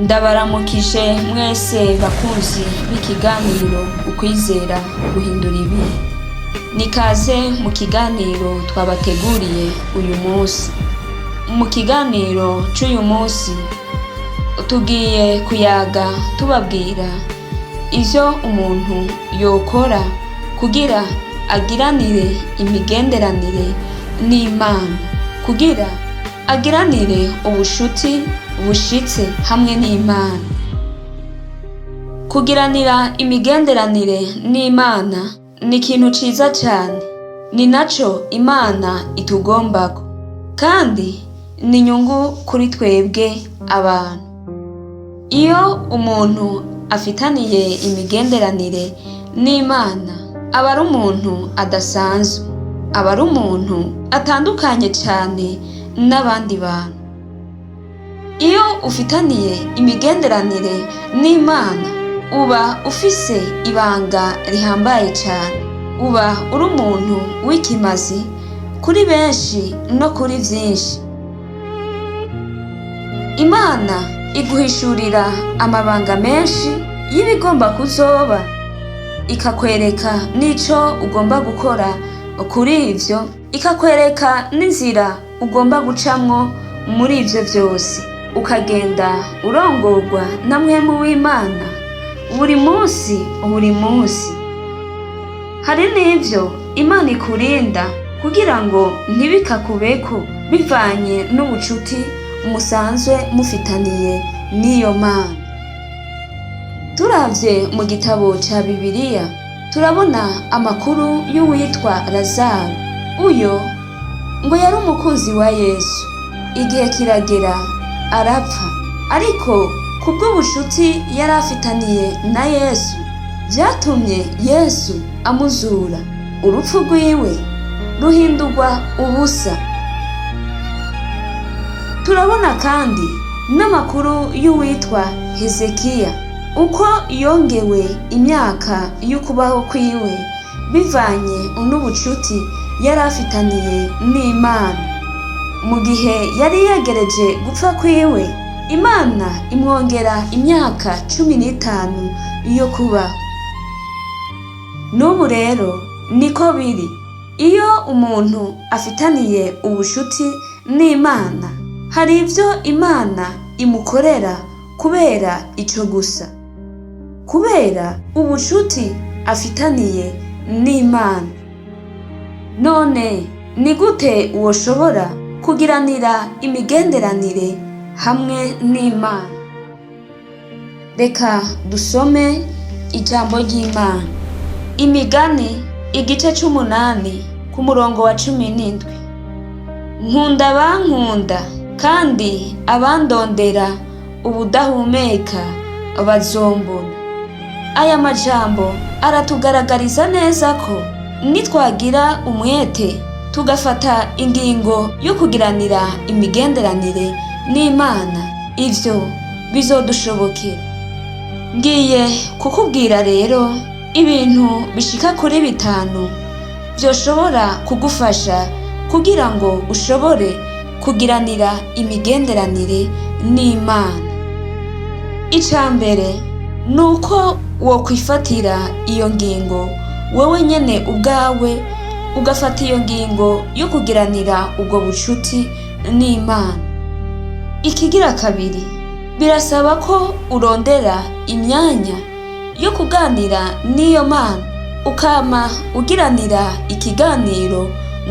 Ndabaramukije mwese bakunzi b'ikiganiro Ukwizera guhindura ibihe. Nikaze mu kiganiro twabateguriye uyu munsi. Mu kiganiro c'uyu munsi tugiye kuyaga tubabwira ivyo umuntu yokora kugira agiranire imigenderanire n'Imana, kugira agiranire ubushuti bushitse hamwe n'Imana. Kugiranira imigenderanire n'Imana ni ikintu ciza cane, ni naco Imana itugombako, kandi ni inyungu kuri twebwe abantu. Iyo umuntu afitaniye imigenderanire n'Imana aba ari umuntu adasanzwe, aba ari umuntu atandukanye cane n'abandi bantu. Iyo ufitaniye imigenderanire n'Imana uba ufise ibanga rihambaye cane, uba uri umuntu w'ikimazi kuri benshi no kuri vyinshi. Imana iguhishurira amabanga menshi y'ibigomba kuzoba, ikakwereka n'ico ugomba gukora kuri ivyo, ikakwereka n'inzira ugomba gucamwo muri ivyo vyose, ukagenda urongorwa na mpwemu w'Imana buri munsi buri munsi. Hari n'ivyo Imana ikurinda kugira ngo ntibikakubeko bivanye n'ubucuti musanzwe mufitaniye n'iyo Mana. Turavye mu gitabo ca Bibiliya turabona amakuru y'uwitwa Lazaro. Uyo ngo yari umukunzi wa Yesu, igihe kiragera arapfa, ariko kubw'ubushuti yari afitaniye na Yesu vyatumye Yesu amuzura, urupfu rwiwe ruhindurwa ubusa. Turabona kandi n'amakuru y'uwitwa Hezekiya, uko yongewe imyaka y'ukubaho kwiwe bivanye n'ubucuti yari afitaniye n'Imana. Mu gihe yari yegereje gupfa kwiwe, Imana imwongera imyaka 15 yo kubaho. N'ubu rero niko biri, iyo umuntu afitaniye ubushuti n'Imana hari ivyo Imana imukorera kubera ico gusa, kubera ubucuti afitaniye n'Imana. None ni gute woshobora kugiranira imigenderanire hamwe n'Imana? Reka dusome ijambo ry'Imana. Imigani igice 8 ku murongo wa 17. Nkunda abankunda, kandi abandondera ubudahumeka bazombona. Aya majambo aratugaragariza neza ko nitwagira umwete tugafata ingingo yo kugiranira imigenderanire n'Imana, ivyo bizodushobokera. Ngiye kukubwira rero ibintu bishika kuri 5 vyoshobora kugufasha kugira ngo ushobore kugiranira imigenderanire n'Imana. Icambere nuko wokwifatira iyo ngingo wewe nyene ubwawe, ugafata iyo ngingo yo kugiranira ubwo bucuti n'Imana. Ikigira kabiri, birasaba ko urondera imyanya yo kuganira n'iyo Mana, ukama ugiranira ikiganiro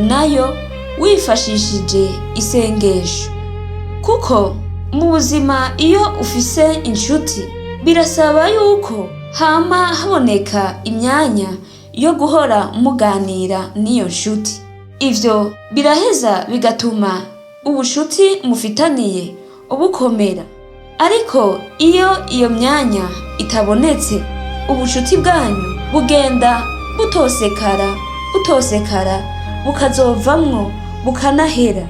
nayo wifashishije isengesho. Kuko mu buzima iyo ufise inshuti birasaba yuko hama haboneka imyanya yo guhora muganira n'iyo nshuti. Ivyo biraheza bigatuma ubushuti mufitaniye bukomera. Ariko iyo myanya itabonetse, ubushuti bwanyu bugenda butosekara bukazovamwo bukanahera.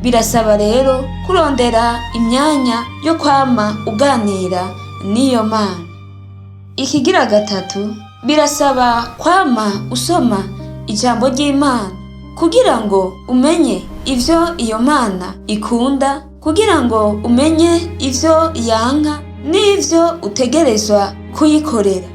Birasaba rero kurondera imyanya yo kwama uganira n'iyo Mana. Ikigira gatatu, birasaba kwama usoma ijambo ry'Imana kugira ngo umenye ivyo iyo Mana ikunda kugira ngo umenye ivyo yanka n'ivyo utegerezwa kuyikorera.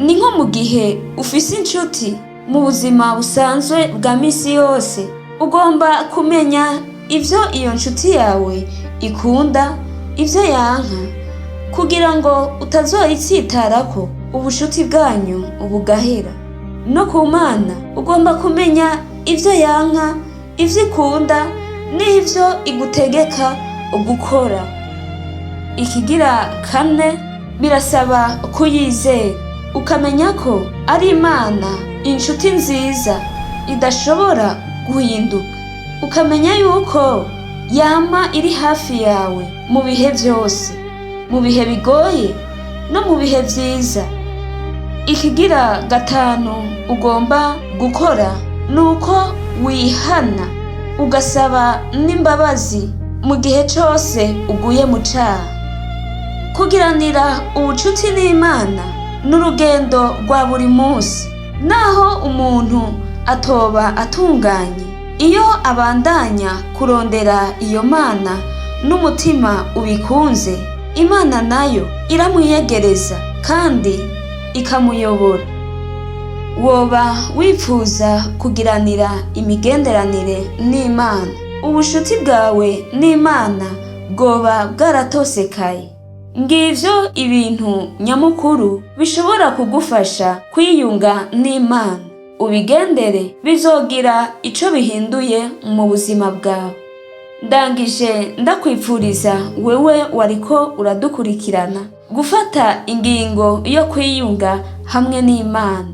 Ni nko mu gihe ufise inshuti mu buzima busanzwe bwa misi yose, ugomba kumenya ivyo iyo nshuti yawe ikunda, ivyo yanka, kugira ngo utazoyitsitarako ubushuti bwanyu bugahera. No ku Mana ugomba kumenya ivyo yanka, ivyo ikunda n'ivyo igutegeka gukora. Ikigira kane, birasaba kuyizera, ukamenya ko ari Imana, inshuti nziza idashobora guhinduka. Ukamenya yuko yama iri hafi yawe mu bihe vyose, mu bihe bigoye no mu bihe vyiza. Ikigira gatanu ugomba gukora nuko wihana, ugasaba n'imbabazi mu gihe cose uguye mu caha. Kugiranira ubucuti n'Imana n'urugendo rwa buri munsi. Naho umuntu atoba atunganye, iyo abandanya kurondera iyo Mana n'umutima ubikunze, Imana nayo iramwiyegereza kandi ikamuyobora. Woba wipfuza kugiranira imigenderanire n'Imana, ubushuti bwawe n'Imana bwoba bwaratosekaye. Ngivyo ibintu nyamukuru bishobora kugufasha kwiyunga n'Imana. Ubigendere, bizogira ico bihinduye mu buzima bwawe. Ndangije ndakwipfuriza wewe wariko uradukurikirana gufata ingingo yo kwiyunga hamwe n'Imana.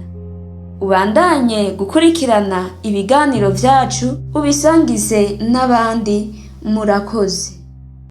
Ubandanye gukurikirana ibiganiro vyacu, ubisangize n'abandi. Murakoze.